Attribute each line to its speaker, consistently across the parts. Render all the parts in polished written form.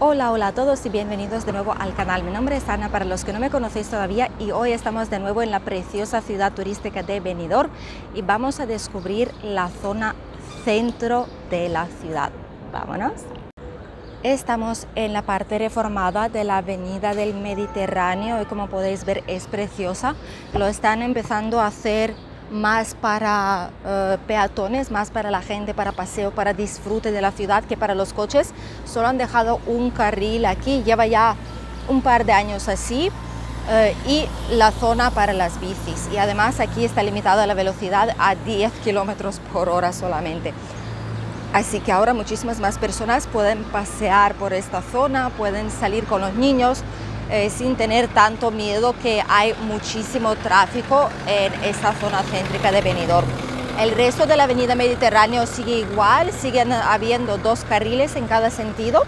Speaker 1: Hola, hola a todos y bienvenidos de nuevo al canal. Mi nombre es Ana, para los que no me conocéis todavía, y hoy estamos de nuevo en la preciosa ciudad turística de Benidorm y vamos a descubrir la zona centro de la ciudad. Vámonos. Estamos en la parte reformada de la Avenida del Mediterráneo y como podéis ver es preciosa. Lo están empezando a hacer más para peatones, más para la gente, para paseo, para disfrute de la ciudad que para los coches. Solo han dejado un carril aquí, lleva ya un par de años así, y la zona para las bicis. Y además aquí está limitada la velocidad a 10 kilómetros por hora solamente. Así que ahora muchísimas más personas pueden pasear por esta zona, pueden salir con los niños sin tener tanto miedo que hay muchísimo tráfico en esta zona céntrica de Benidorm. El resto de la avenida Mediterráneo sigue igual, siguen habiendo dos carriles en cada sentido,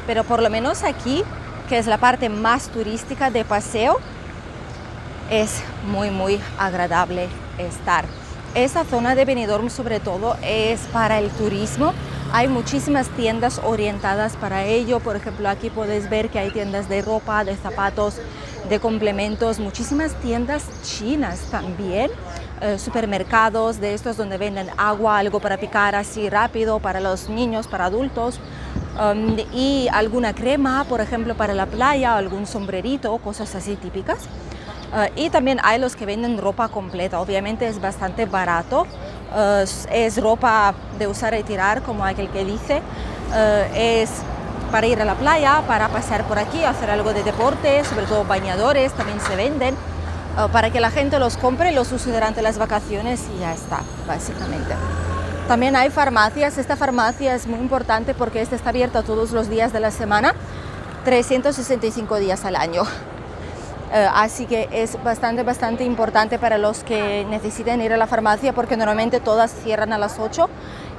Speaker 1: pero por lo menos aquí, que es la parte más turística de paseo, es muy agradable estar. Esta zona de Benidorm sobre todo es para el turismo. Hay muchísimas tiendas orientadas para ello. Por ejemplo, aquí podéis ver que hay tiendas de ropa, de zapatos, de complementos, muchísimas tiendas chinas también, supermercados de estos donde venden agua, algo para picar así rápido para los niños, para adultos, y alguna crema, por ejemplo, para la playa, algún sombrerito, cosas así típicas. Y también hay los que venden ropa completa, obviamente es bastante barato, es ropa de usar y tirar, como aquel que dice, es para ir a la playa, para pasear por aquí, hacer algo de deporte, sobre todo bañadores también se venden, para que la gente los compre, los use durante las vacaciones y ya está, básicamente. También hay farmacias. Esta farmacia es muy importante porque esta está abierta todos los días de la semana, 365 días al año. Así que es bastante importante para los que necesiten ir a la farmacia, porque normalmente todas cierran a las 8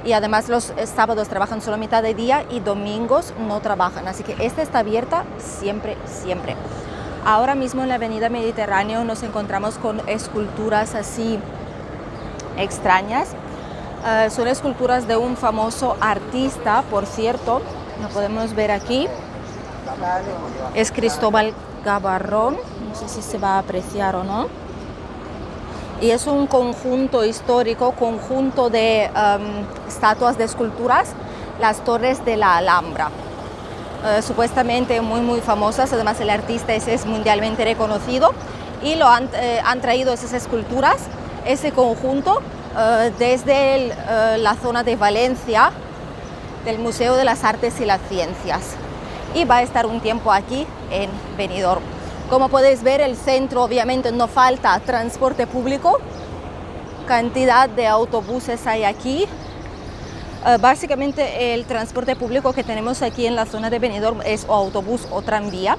Speaker 1: y además los sábados trabajan solo mitad de día y domingos no trabajan, así que esta está abierta siempre. Ahora mismo en la avenida Mediterráneo nos encontramos con esculturas así extrañas. Son esculturas de un famoso artista, por cierto, lo podemos ver aquí, es Cristóbal Gavarrón, no sé si se va a apreciar o no, y es un conjunto histórico, conjunto de estatuas de esculturas, las torres de la Alhambra, supuestamente muy famosas. Además el artista es mundialmente reconocido y lo han traído esas esculturas, ese conjunto, desde la zona de Valencia, del Museo de las Artes y las Ciencias, y va a estar un tiempo aquí en Benidorm. Como podéis ver, el centro obviamente no falta transporte público, cantidad de autobuses hay aquí. Básicamente el transporte público que tenemos aquí en la zona de Benidorm es o autobús o tranvía.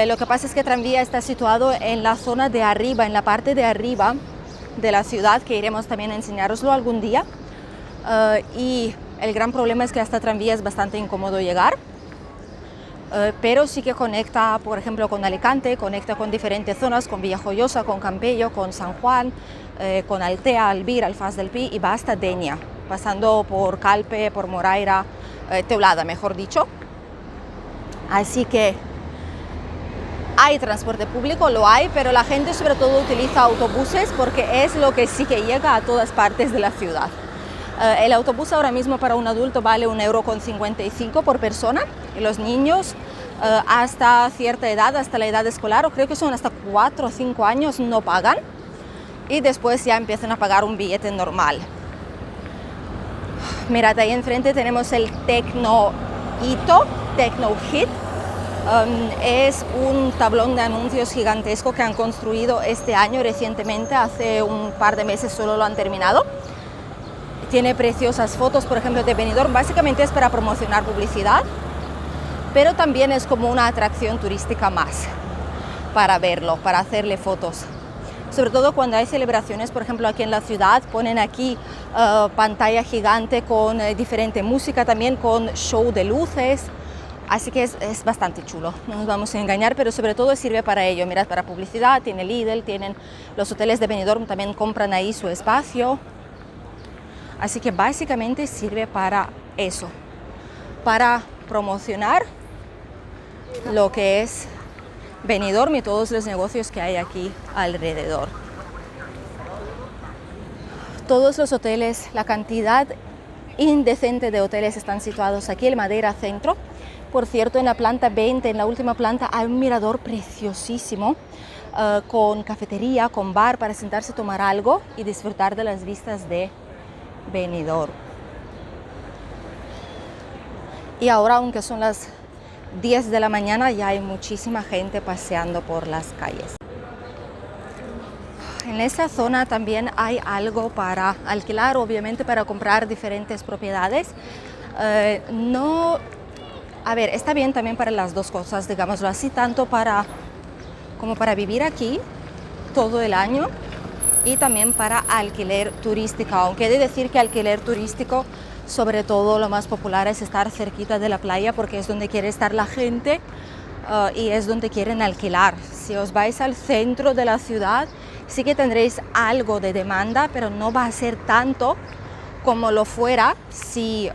Speaker 1: Lo que pasa es que tranvía está situado en la zona de arriba, en la parte de arriba de la ciudad, que iremos también a enseñároslo algún día. Y el gran problema es que hasta tranvía es bastante incómodo llegar. Pero sí que conecta, por ejemplo, con Alicante, conecta con diferentes zonas, con Villajoyosa, con Campello, con San Juan, con Altea, Albir, Alfaz del Pi y va hasta Denia, pasando por Calpe, por Moraira, Teulada, mejor dicho. Así que hay transporte público, lo hay, pero la gente sobre todo utiliza autobuses porque es lo que sí que llega a todas partes de la ciudad. El autobús ahora mismo para un adulto vale 1,55 € por persona, y los niños hasta cierta edad, hasta la edad escolar, o creo que son hasta 4 o 5 años, no pagan, y después ya empiezan a pagar un billete normal. Mirad, ahí enfrente tenemos el Tecno Hit. Es un tablón de anuncios gigantesco que han construido este año recientemente, hace un par de meses solo lo han terminado. Tiene preciosas fotos, por ejemplo, de Benidorm. Básicamente es para promocionar publicidad, pero también es como una atracción turística más para verlo, para hacerle fotos. Sobre todo cuando hay celebraciones, por ejemplo, aquí en la ciudad, ponen aquí pantalla gigante con diferente música, también con show de luces. Así que es bastante chulo, no nos vamos a engañar, pero sobre todo sirve para ello. Mirad, para publicidad, tiene Lidl, tienen los hoteles de Benidorm, también compran ahí su espacio. Así que básicamente sirve para eso, para promocionar lo que es Benidorm y todos los negocios que hay aquí alrededor. Todos los hoteles, la cantidad indecente de hoteles están situados aquí en Madeira Centro. Por cierto, en la planta 20, en la última planta, hay un mirador preciosísimo con cafetería, con bar para sentarse a tomar algo y disfrutar de las vistas de Benidorm. Y ahora, aunque son las 10 de la mañana, ya hay muchísima gente paseando por las calles. En esta zona también hay algo para alquilar, obviamente para comprar diferentes propiedades. Está bien también para las dos cosas, digámoslo así, tanto como para vivir aquí todo el año y también para alquiler turístico, aunque he de decir que alquiler turístico, sobre todo lo más popular es estar cerquita de la playa porque es donde quiere estar la gente y es donde quieren alquilar. Si os vais al centro de la ciudad, sí que tendréis algo de demanda, pero no va a ser tanto como lo fuera si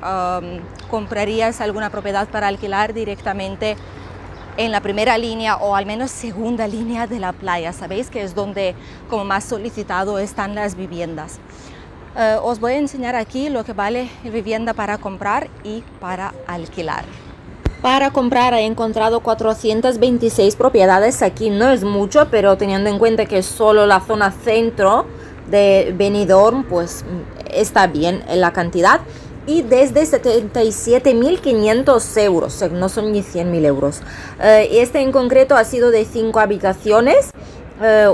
Speaker 1: comprarías alguna propiedad para alquilar directamente en la primera línea o al menos segunda línea de la playa. Sabéis que es donde como más solicitado están las viviendas. Os voy a enseñar aquí lo que vale vivienda para comprar y para alquilar. Para comprar he encontrado 426 propiedades, aquí no es mucho, pero teniendo en cuenta que es solo la zona centro de Benidorm, pues está bien la cantidad. Y desde 77.500 euros, no son ni 100.000 euros. Este en concreto ha sido de 5 habitaciones,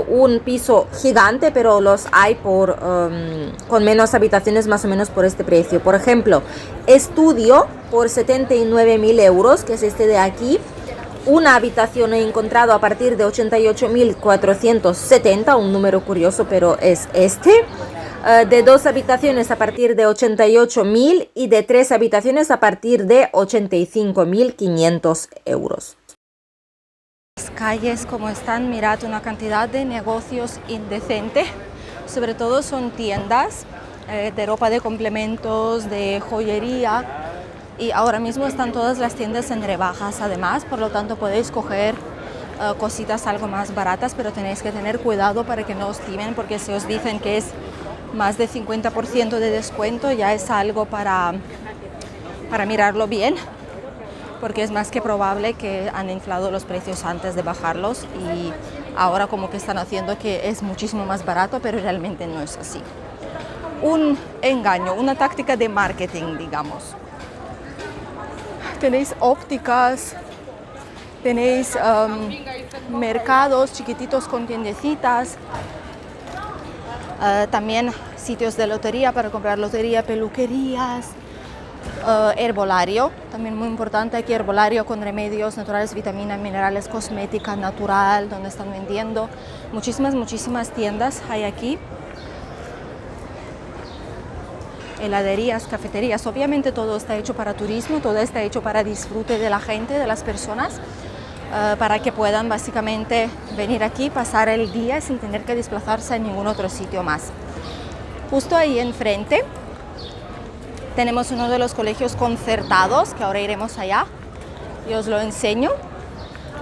Speaker 1: un piso gigante, pero los hay con menos habitaciones más o menos por este precio. Por ejemplo, estudio por 79.000 euros, que es este de aquí. Una habitación he encontrado a partir de 88.470, un número curioso, pero es este. De 2 habitaciones a partir de 88.000 y de 3 habitaciones a partir de 85.500 euros. Las calles como están, mirad, una cantidad de negocios indecente, sobre todo son tiendas de ropa de complementos, de joyería, y ahora mismo están todas las tiendas en rebajas además, por lo tanto podéis coger cositas algo más baratas, pero tenéis que tener cuidado para que no os timen, porque si os dicen que es más de 50% de descuento, ya es algo para mirarlo bien, porque es más que probable que han inflado los precios antes de bajarlos y ahora como que están haciendo que es muchísimo más barato, pero realmente no es así. Un engaño, una táctica de marketing, digamos. Tenéis ópticas, tenéis mercados chiquititos con tiendecitas, también sitios de lotería para comprar lotería, peluquerías, herbolario, también muy importante aquí, herbolario con remedios naturales, vitaminas, minerales, cosmética natural, donde están vendiendo muchísimas tiendas hay aquí. Heladerías, cafeterías, obviamente todo está hecho para turismo, todo está hecho para disfrute de la gente, de las personas, para que puedan básicamente venir aquí, pasar el día sin tener que desplazarse a ningún otro sitio más. Justo ahí enfrente tenemos uno de los colegios concertados, que ahora iremos allá y os lo enseño.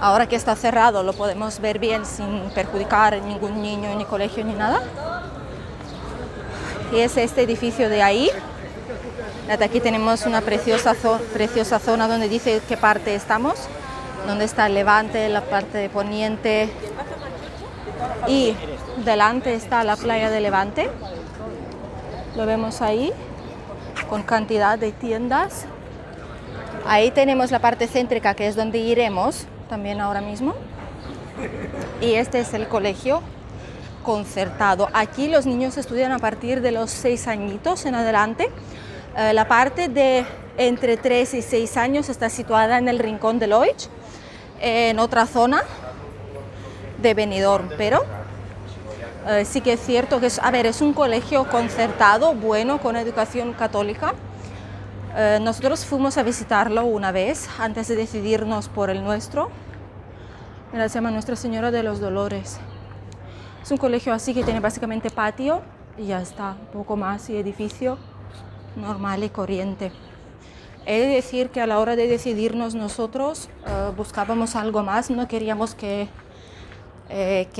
Speaker 1: Ahora que está cerrado lo podemos ver bien sin perjudicar a ningún niño, ni colegio, ni nada. Y es este edificio de ahí. Aquí tenemos una preciosa zona donde dice qué parte estamos, donde está el Levante, la parte de Poniente, y delante está la playa de Levante. Lo vemos ahí, con cantidad de tiendas. Ahí tenemos la parte céntrica, que es donde iremos también ahora mismo. Y este es el colegio concertado. Aquí los niños estudian a partir de los 6 añitos en adelante. La parte de entre 3 y 6 años está situada en el Rincón de Loix, en otra zona de Benidorm, pero sí que es cierto que es un colegio concertado, bueno, con educación católica. Nosotros fuimos a visitarlo una vez antes de decidirnos por el nuestro. Mira, se llama Nuestra Señora de los Dolores. Es un colegio así que tiene básicamente patio y ya está, un poco más, y edificio normal y corriente. He de decir que a la hora de decidirnos nosotros buscábamos algo más, no queríamos que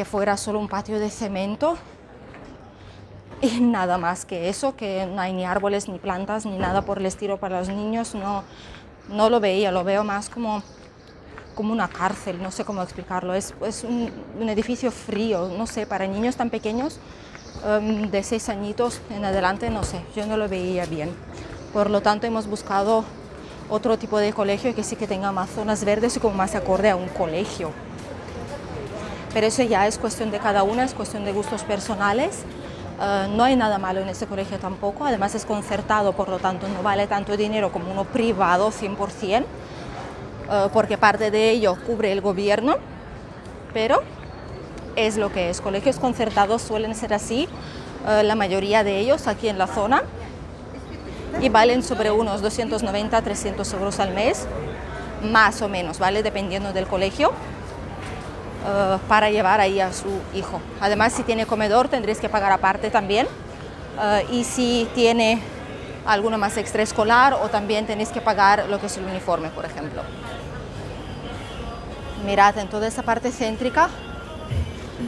Speaker 1: fuera solo un patio de cemento y nada más que eso, que no hay ni árboles, ni plantas, ni nada por el estilo para los niños. No lo veía, lo veo más como una cárcel, no sé cómo explicarlo. Es un edificio frío, no sé, para niños tan pequeños, de 6 añitos en adelante, no sé, yo no lo veía bien. Por lo tanto, hemos buscado otro tipo de colegio que sí que tenga más zonas verdes y como más acorde a un colegio. Pero eso ya es cuestión de cada una, es cuestión de gustos personales. No hay nada malo en ese colegio tampoco, además es concertado, por lo tanto no vale tanto dinero como uno privado 100%, porque parte de ello cubre el gobierno, pero es lo que es. Colegios concertados suelen ser así, la mayoría de ellos aquí en la zona, y valen sobre unos 290 a 300 euros al mes, más o menos, ¿vale? Dependiendo del colegio, para llevar ahí a su hijo. Además, si tiene comedor tendréis que pagar aparte también, y si tiene alguno más extraescolar, o también tenéis que pagar lo que es el uniforme, por ejemplo. Mirad, en toda esa parte céntrica,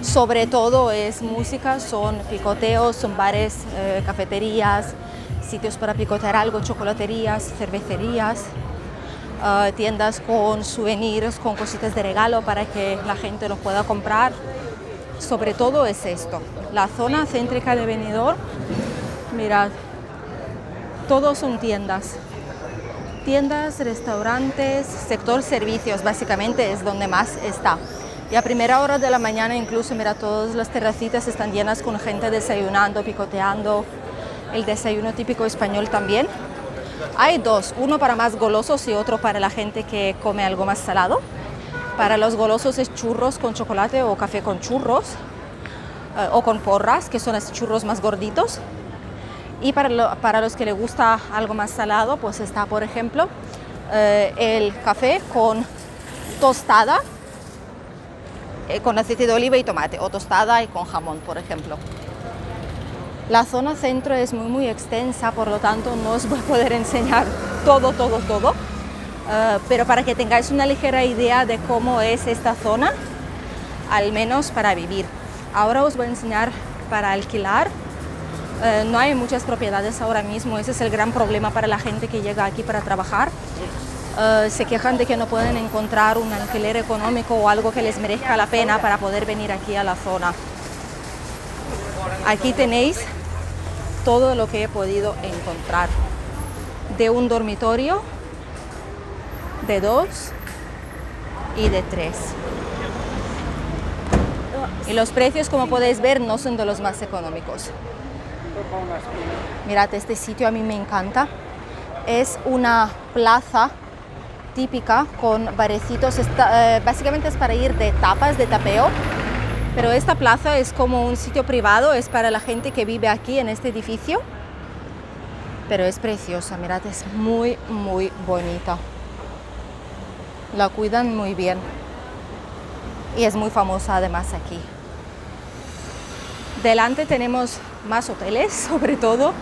Speaker 1: sobre todo es música, son picoteos, son bares, cafeterías, sitios para picotear algo, chocolaterías, cervecerías, tiendas con souvenirs, con cositas de regalo para que la gente lo pueda comprar. Sobre todo es esto, la zona céntrica de Benidorm. Mirad, todos son tiendas, restaurantes, sector servicios, básicamente es donde más está. Y a primera hora de la mañana incluso, mira, todas las terracitas están llenas con gente desayunando, picoteando, el desayuno típico español también. Hay dos, uno para más golosos y otro para la gente que come algo más salado. Para los golosos es churros con chocolate o café con churros, o con porras, que son los churros más gorditos. Y para los que les gusta algo más salado, pues está, por ejemplo, el café con tostada, con aceite de oliva y tomate, o tostada y con jamón, por ejemplo. La zona centro es muy extensa, por lo tanto no os voy a poder enseñar todo, pero para que tengáis una ligera idea de cómo es esta zona, al menos para vivir. Ahora os voy a enseñar para alquilar. No hay muchas propiedades ahora mismo, ese es el gran problema para la gente que llega aquí para trabajar. Se quejan de que no pueden encontrar un alquiler económico o algo que les merezca la pena para poder venir aquí a la zona. Aquí tenéis todo lo que he podido encontrar, de un dormitorio, de 2 y de 3. Y los precios, como podéis ver, no son de los más económicos. Mirad, este sitio a mí me encanta. Es una plaza típica con barecitos, básicamente es para ir de tapas, de tapeo. Pero esta plaza es como un sitio privado, es para la gente que vive aquí en este edificio. Pero es preciosa, mirad, es muy bonita. La cuidan muy bien. Y es muy famosa además aquí. Delante tenemos más hoteles, sobre todo.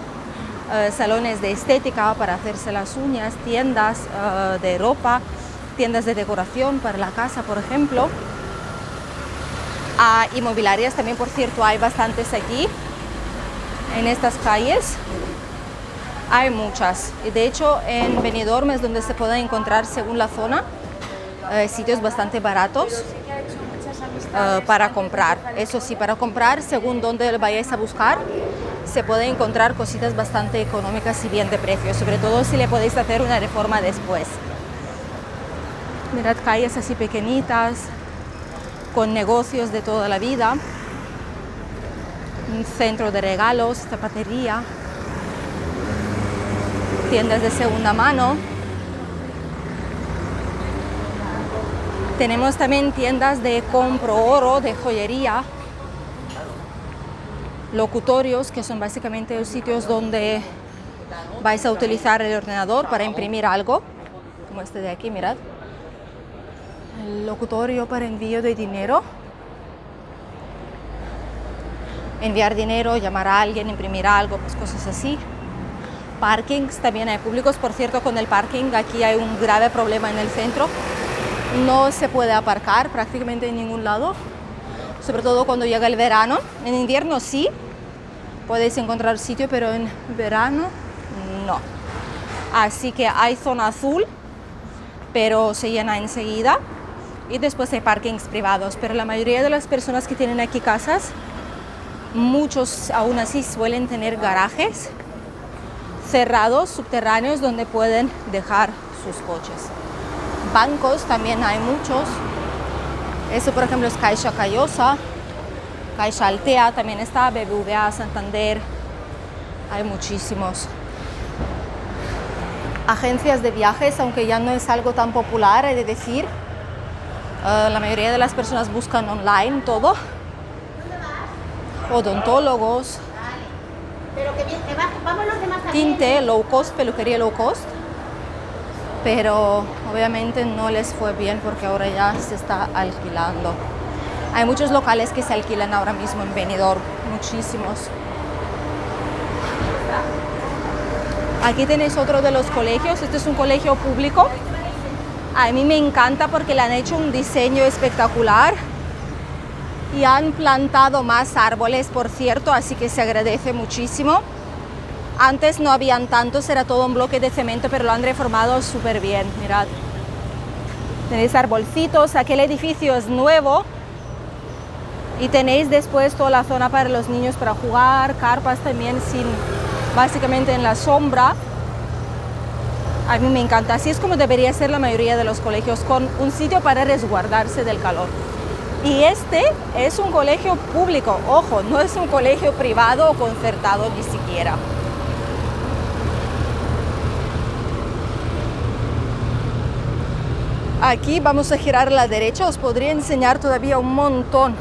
Speaker 1: Salones de estética para hacerse las uñas, tiendas de ropa, tiendas de decoración para la casa, por ejemplo. Inmobiliarias también, por cierto, hay bastantes aquí, en estas calles, hay muchas. Y de hecho en Benidorm es donde se puede encontrar, según la zona, sitios bastante baratos para comprar. Eso sí, para comprar, según donde vayáis a buscar, se puede encontrar cositas bastante económicas y bien de precio, sobre todo si le podéis hacer una reforma después. Mirad, calles así pequeñitas, con negocios de toda la vida, un centro de regalos, zapatería, tiendas de segunda mano. Tenemos también tiendas de compro oro, de joyería, locutorios, que son básicamente los sitios donde vais a utilizar el ordenador para imprimir algo, como este de aquí, mirad. El locutorio para envío de dinero. Enviar dinero, llamar a alguien, imprimir algo, pues cosas así. parkings también hay públicos. Por cierto, con el parking aquí hay un grave problema en el centro. No se puede aparcar prácticamente en ningún lado, sobre todo cuando llega el verano. En invierno sí, podéis encontrar sitio, pero en verano no. Así que hay zona azul, pero se llena enseguida. Y después hay parkings privados, pero la mayoría de las personas que tienen aquí casas, muchos aún así suelen tener garajes cerrados, subterráneos, donde pueden dejar sus coches. Bancos también hay muchos. Eso, por ejemplo, es Caixa Callosa, Caixa Altea también está, BBVA, Santander, hay muchísimos. Agencias de viajes, aunque ya no es algo tan popular, he de decir. La mayoría de las personas buscan online todo. Odontólogos, tinte, low cost, peluquería low cost. Pero obviamente no les fue bien porque ahora ya se está alquilando. Hay muchos locales que se alquilan ahora mismo en Benidorm, muchísimos. Aquí tenéis otro de los colegios. Este es un colegio público. A mí me encanta porque le han hecho un diseño espectacular y han plantado más árboles, por cierto, así que se agradece muchísimo. Antes no habían tantos, era todo un bloque de cemento, pero lo han reformado súper bien. Mirad, tenéis arbolcitos, aquel edificio es nuevo y tenéis después toda la zona para los niños para jugar, carpas también básicamente en la sombra. A mí me encanta, así es como debería ser la mayoría de los colegios, con un sitio para resguardarse del calor. Y este es un colegio público, ojo, no es un colegio privado o concertado ni siquiera. Aquí vamos a girar a la derecha, os podría enseñar todavía un montón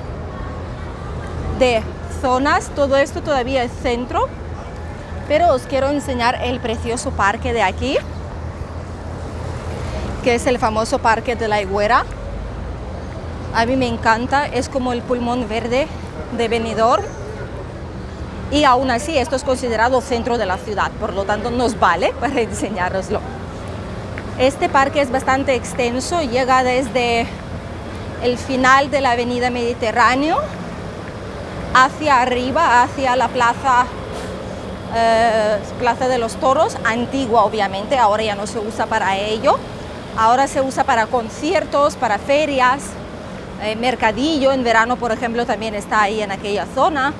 Speaker 1: de zonas, todo esto todavía es centro, pero os quiero enseñar el precioso parque de aquí, que es el famoso Parque de la Higuera. A mí me encanta, es como el pulmón verde de Benidorm y aún así esto es considerado centro de la ciudad, por lo tanto nos vale para enseñároslo. Este parque es bastante extenso, llega desde el final de la avenida Mediterráneo hacia arriba, hacia la plaza de los Toros, antigua obviamente, ahora ya no se usa para ello, ahora se usa para conciertos, para ferias, mercadillo, en verano por ejemplo también está ahí en aquella zona,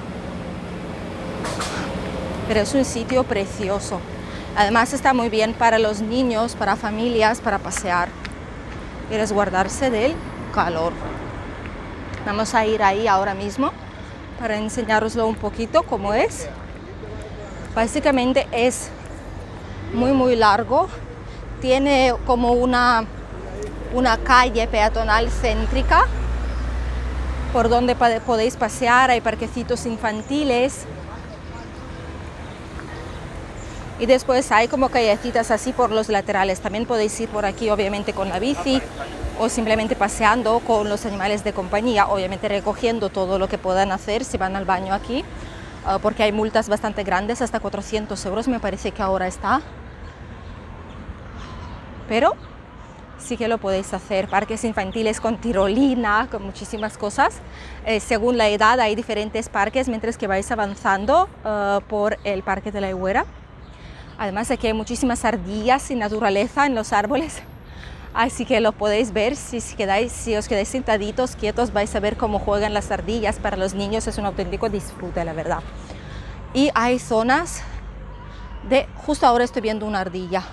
Speaker 1: pero es un sitio precioso. Además está muy bien para los niños, para familias, para pasear y resguardarse del calor. Vamos a ir ahí ahora mismo para enseñároslo un poquito cómo es. Básicamente es muy largo, tiene como una calle peatonal céntrica por donde podéis pasear, hay parquecitos infantiles. Y después hay como callecitas así por los laterales. También podéis ir por aquí obviamente con la bici o simplemente paseando con los animales de compañía, obviamente recogiendo todo lo que puedan hacer si van al baño aquí, porque hay multas bastante grandes, hasta 400 euros me parece que ahora está. Pero sí que lo podéis hacer. Parques infantiles con tirolina, con muchísimas cosas. Según la edad hay diferentes parques mientras que vais avanzando por el Parque de la Higuera. Además aquí hay muchísimas ardillas y naturaleza en los árboles, así que lo podéis ver si os quedáis sentaditos, quietos, vais a ver cómo juegan las ardillas. Para los niños es un auténtico disfrute, la verdad. Y hay zonas de... Justo ahora estoy viendo una ardilla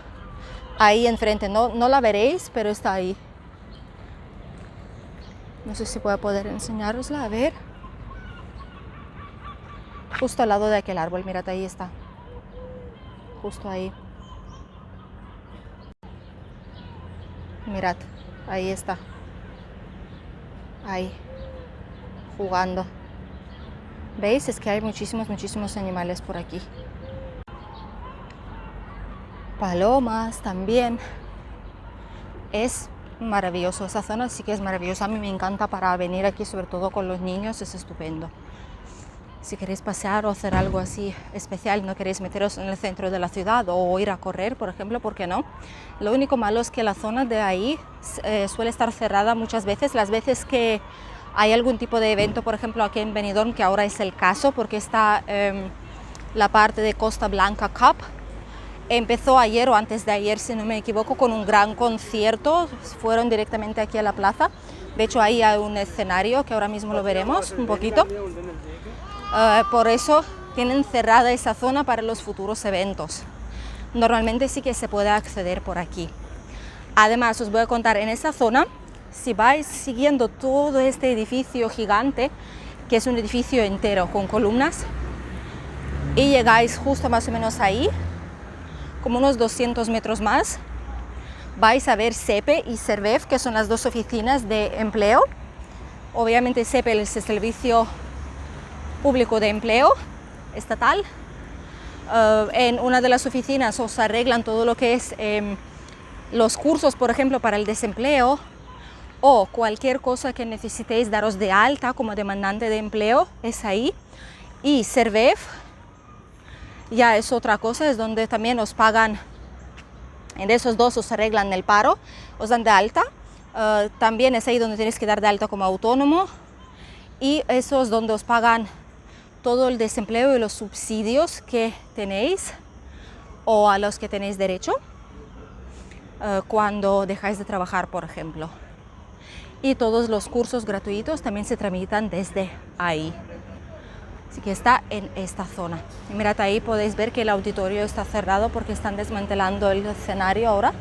Speaker 1: ahí enfrente, no la veréis, pero está ahí. No sé si voy a poder enseñárosla, a ver. Justo al lado de aquel árbol, mirad, ahí está. Justo ahí. Mirad, ahí está. Ahí. Jugando. ¿Veis? Es que hay muchísimos animales por aquí. Palomas también. Es maravilloso. Esa zona sí que es maravillosa. A mí me encanta para venir aquí, sobre todo con los niños. Es estupendo. Si queréis pasear o hacer algo así especial, no queréis meteros en el centro de la ciudad o ir a correr, por ejemplo, ¿por qué no? Lo único malo es que la zona de ahí suele estar cerrada muchas veces. Las veces que hay algún tipo de evento, por ejemplo, aquí en Benidorm, que ahora es el caso, porque está la parte de Costa Blanca Cup. Empezó ayer o antes de ayer, si no me equivoco, con un gran concierto. Fueron directamente aquí a la plaza. De hecho, ahí hay un escenario que ahora mismo lo veremos un poquito. Por eso tienen cerrada esa zona para los futuros eventos. Normalmente sí que se puede acceder por aquí. Además, os voy a contar, en esa zona, si vais siguiendo todo este edificio gigante, que es un edificio entero con columnas, y llegáis justo más o menos ahí, como unos 200 metros más, vais a ver SEPE y SERVEF, que son las dos oficinas de empleo. Obviamente SEPE es el servicio público de empleo estatal. En una de las oficinas os arreglan todo lo que es los cursos, por ejemplo, para el desempleo, o cualquier cosa que necesitéis daros de alta como demandante de empleo, es ahí. Y SERVEF ya es otra cosa, es donde también os pagan, en esos dos os arreglan el paro, os dan de alta. También es ahí donde tenéis que dar de alta como autónomo, y eso es donde os pagan todo el desempleo y los subsidios que tenéis o a los que tenéis derecho cuando dejáis de trabajar, por ejemplo. Y todos los cursos gratuitos también se tramitan desde ahí. Así que está en esta zona. Y mirad, ahí podéis ver que el auditorio está cerrado porque están desmantelando el escenario ahora.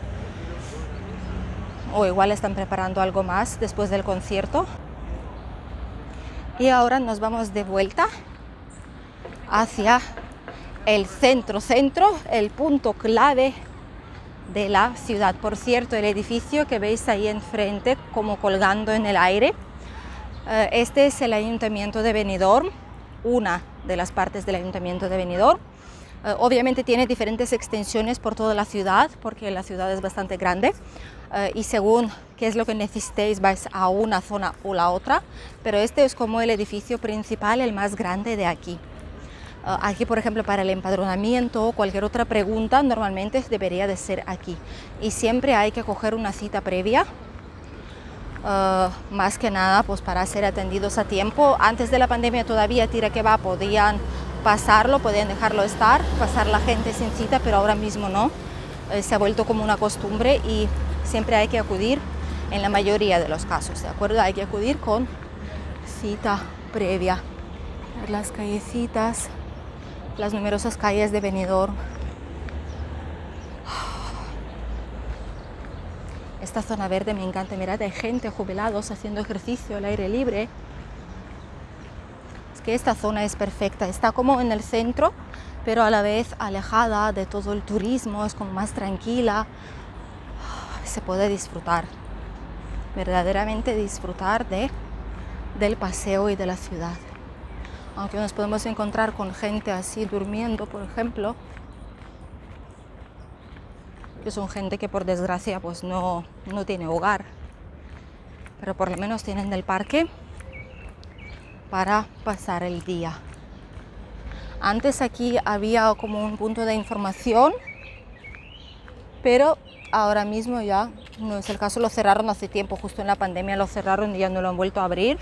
Speaker 1: O igual están preparando algo más después del concierto. Y ahora nos vamos de vuelta hacia el centro, el punto clave de la ciudad. Por cierto, el edificio que veis ahí enfrente como colgando en el aire, este es el Ayuntamiento de Benidorm, una de las partes del Ayuntamiento de Benidorm. Obviamente tiene diferentes extensiones por toda la ciudad, porque la ciudad es bastante grande, y según qué es lo que necesitéis vais a una zona o la otra, pero este es como el edificio principal, el más grande de aquí. Aquí, por ejemplo, para el empadronamiento o cualquier otra pregunta, normalmente debería de ser aquí. Y siempre hay que coger una cita previa, más que nada pues para ser atendidos a tiempo. Antes de la pandemia todavía tira que va, podían pasarlo, podían dejarlo estar, pasar la gente sin cita, pero ahora mismo no. Se ha vuelto como una costumbre y siempre hay que acudir, en la mayoría de los casos, ¿de acuerdo? Hay que acudir con cita previa. Las callecitas, las numerosas calles de Benidorm. Esta zona verde me encanta, mirad, hay gente, jubilados, haciendo ejercicio al aire libre. Es que esta zona es perfecta, está como en el centro, pero a la vez alejada de todo el turismo, es como más tranquila. Se puede disfrutar, verdaderamente disfrutar del paseo y de la ciudad. Aunque nos podemos encontrar con gente así durmiendo, por ejemplo, que son gente que por desgracia pues no tiene hogar, pero por lo menos tienen el parque para pasar el día. Antes aquí había como un punto de información, pero ahora mismo ya no es el caso, lo cerraron hace tiempo, justo en la pandemia lo cerraron y ya no lo han vuelto a abrir.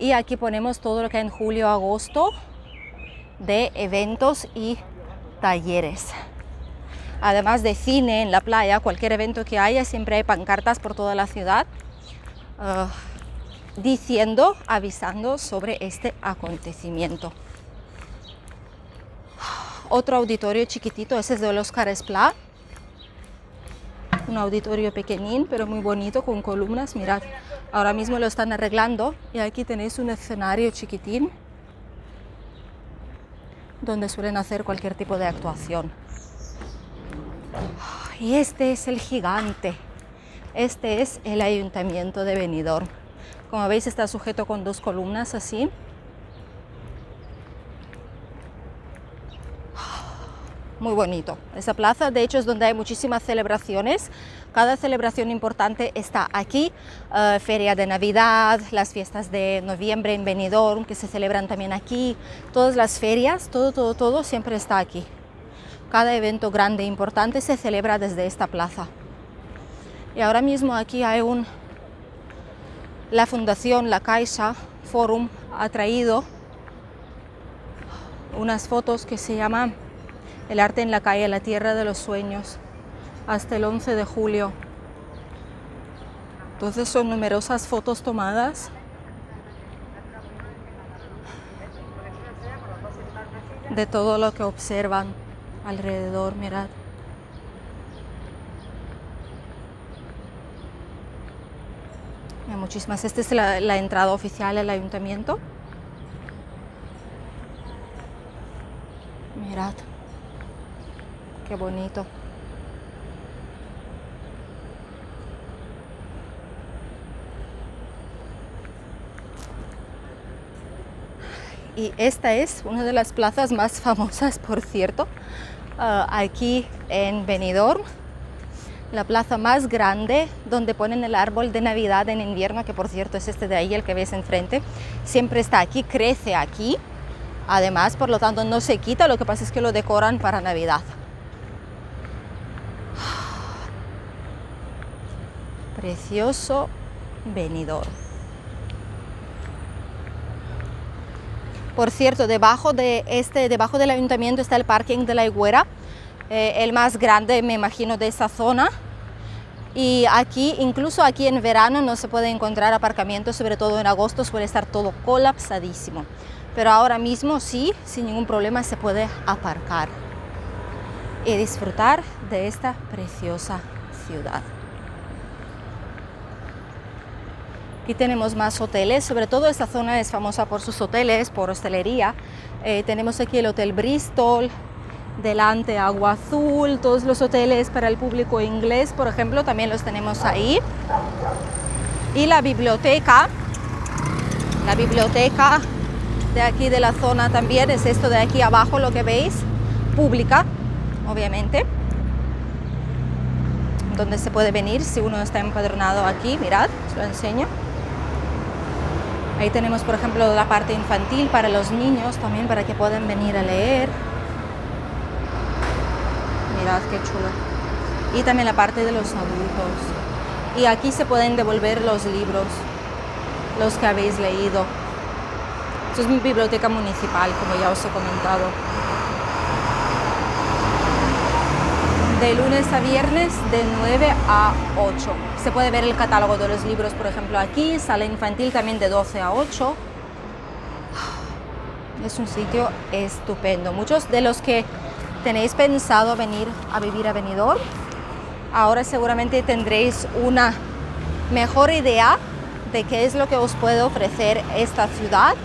Speaker 1: Y aquí ponemos todo lo que hay en julio, agosto de eventos y talleres. Además de cine en la playa, cualquier evento que haya, siempre hay pancartas por toda la ciudad avisando sobre este acontecimiento. Otro auditorio chiquitito, ese es del Oscar Esplá. Un auditorio pequeñín, pero muy bonito, con columnas. Mirad, ahora mismo lo están arreglando y aquí tenéis un escenario chiquitín donde suelen hacer cualquier tipo de actuación. Y este es el gigante. Este es el Ayuntamiento de Benidorm. Como veis, está sujeto con dos columnas así. Muy bonito. Esa plaza, de hecho, es donde hay muchísimas celebraciones, Cada celebración importante está aquí, feria de Navidad, las fiestas de noviembre en Benidorm que se celebran también aquí, todas las ferias, todo siempre está aquí. Cada evento grande e importante se celebra desde esta plaza. Y ahora mismo aquí hay la fundación La Caixa Forum ha traído unas fotos que se llaman El arte en la calle, la tierra de los sueños, hasta el 11 de julio. Entonces son numerosas fotos tomadas de todo lo que observan alrededor, mirad. Hay muchísimas. Esta es la entrada oficial al ayuntamiento. Mirad, qué bonito. Y esta es una de las plazas más famosas, por cierto, aquí en Benidorm. La plaza más grande donde ponen el árbol de Navidad en invierno, que por cierto es este de ahí, el que ves enfrente. Siempre está aquí, crece aquí. Además, por lo tanto, no se quita, lo que pasa es que lo decoran para Navidad. Precioso Benidorm. Por cierto, debajo del ayuntamiento está el parking de la Higuera, el más grande, me imagino, de esa zona. Y aquí, incluso aquí en verano, no se puede encontrar aparcamiento, sobre todo en agosto suele estar todo colapsadísimo. Pero ahora mismo sí, sin ningún problema se puede aparcar y disfrutar de esta preciosa ciudad. Aquí tenemos más hoteles, sobre todo esta zona es famosa por sus hoteles, por hostelería. Tenemos aquí el Hotel Bristol, delante Agua Azul, todos los hoteles para el público inglés, por ejemplo, también los tenemos ahí. Y la biblioteca de aquí de la zona también es esto de aquí abajo, lo que veis, pública, obviamente, donde se puede venir si uno está empadronado aquí. Mirad, os lo enseño. Ahí tenemos, por ejemplo, la parte infantil para los niños también, para que puedan venir a leer. Mirad qué chulo. Y también la parte de los adultos. Y aquí se pueden devolver los libros, los que habéis leído. Esto es mi biblioteca municipal, como ya os he comentado. De lunes a viernes de 9 a 8. Se puede ver el catálogo de los libros, por ejemplo, aquí. Sala infantil también de 12 a 8. Es un sitio estupendo. Muchos de los que tenéis pensado venir a vivir a Benidorm, ahora seguramente tendréis una mejor idea de qué es lo que os puede ofrecer esta ciudad.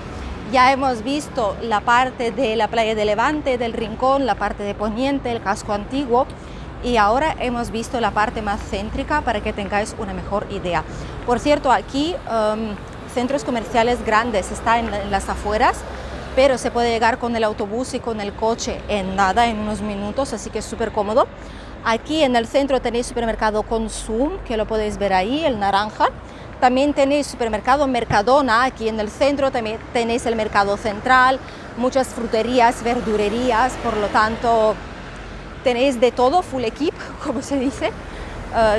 Speaker 1: Ya hemos visto la parte de la playa de Levante, del Rincón, la parte de Poniente, el casco antiguo, y ahora hemos visto la parte más céntrica para que tengáis una mejor idea. Por cierto, aquí centros comerciales grandes están en las afueras, pero se puede llegar con el autobús y con el coche en nada, en unos minutos, así que es súper cómodo. Aquí en el centro tenéis supermercado Consum, que lo podéis ver ahí, el naranja. También tenéis supermercado Mercadona, aquí en el centro también tenéis el mercado central, muchas fruterías, verdurerías, por lo tanto tenéis de todo, full equip, como se dice.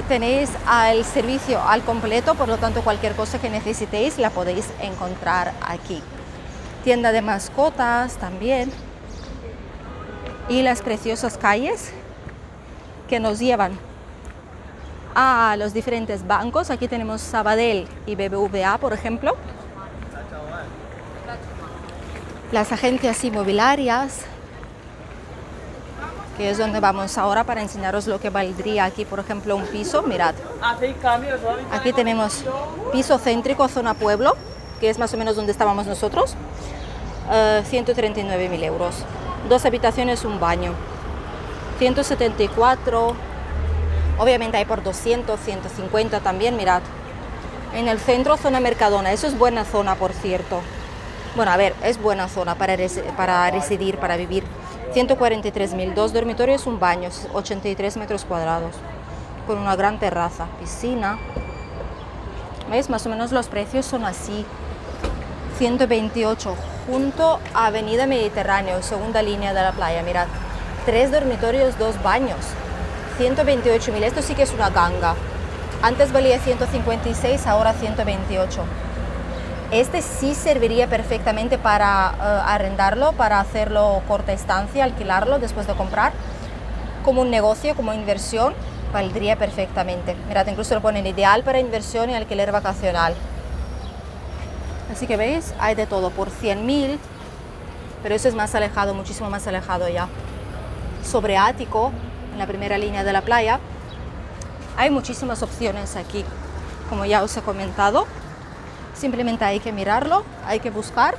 Speaker 1: Tenéis el servicio al completo, por lo tanto cualquier cosa que necesitéis la podéis encontrar aquí. Tienda de mascotas también. Y las preciosas calles que nos llevan a los diferentes bancos. Aquí tenemos Sabadell y BBVA, por ejemplo. Las agencias inmobiliarias, que es donde vamos ahora para enseñaros lo que valdría aquí, por ejemplo, un piso. Mirad, aquí tenemos piso céntrico, zona pueblo, que es más o menos donde estábamos nosotros, 139.000 euros, 2 habitaciones, un baño, 174, obviamente hay por 200, 150 también. Mirad, en el centro, zona Mercadona, eso es buena zona, por cierto. Bueno, a ver, es buena zona para residir, para vivir. 143.000, 2 dormitorios, un baño, 83 metros cuadrados. con una gran terraza, piscina. ¿Veis? Más o menos los precios son así. 128 junto a Avenida Mediterráneo, segunda línea de la playa. Mirad, 3 dormitorios, 2 baños. 128.000, esto sí que es una ganga. Antes valía 156, ahora 128. Este sí serviría perfectamente para arrendarlo, para hacerlo corta estancia, alquilarlo después de comprar. Como un negocio, como inversión, valdría perfectamente. Mirad, incluso lo ponen ideal para inversión y alquiler vacacional. Así que veis, hay de todo por 100.000, pero eso es más alejado, muchísimo más alejado ya. Sobre ático, en la primera línea de la playa, hay muchísimas opciones aquí, como ya os he comentado. Simplemente hay que mirarlo, hay que buscar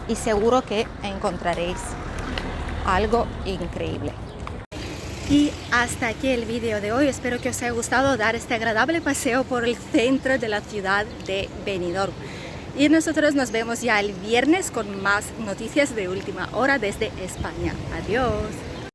Speaker 1: y seguro que encontraréis algo increíble. Y hasta aquí el vídeo de hoy. Espero que os haya gustado dar este agradable paseo por el centro de la ciudad de Benidorm. Y nosotros nos vemos ya el viernes con más noticias de última hora desde España. Adiós.